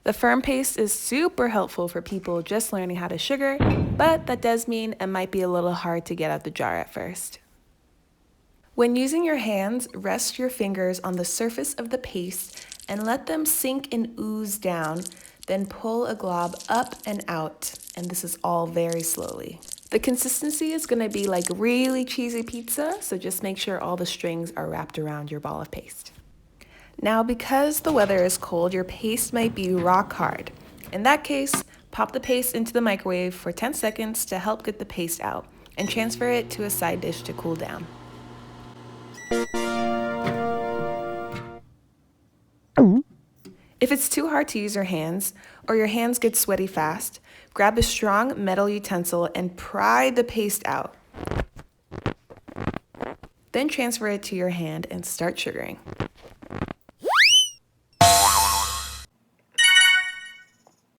The firm paste is super helpful for people just learning how to sugar, but that does mean it might be a little hard to get out the jar at first. When using your hands, rest your fingers on the surface of the paste and let them sink and ooze down, then pull a glob up and out, and this is all very slowly. The consistency is going to be like really cheesy pizza, so just make sure all the strings are wrapped around your ball of paste. Now, because the weather is cold, your paste might be rock hard. In that case, pop the paste into the microwave for 10 seconds to help get the paste out, and transfer it to a side dish to cool down. If it's too hard to use your hands, or your hands get sweaty fast, grab a strong metal utensil and pry the paste out. Then transfer it to your hand and start sugaring.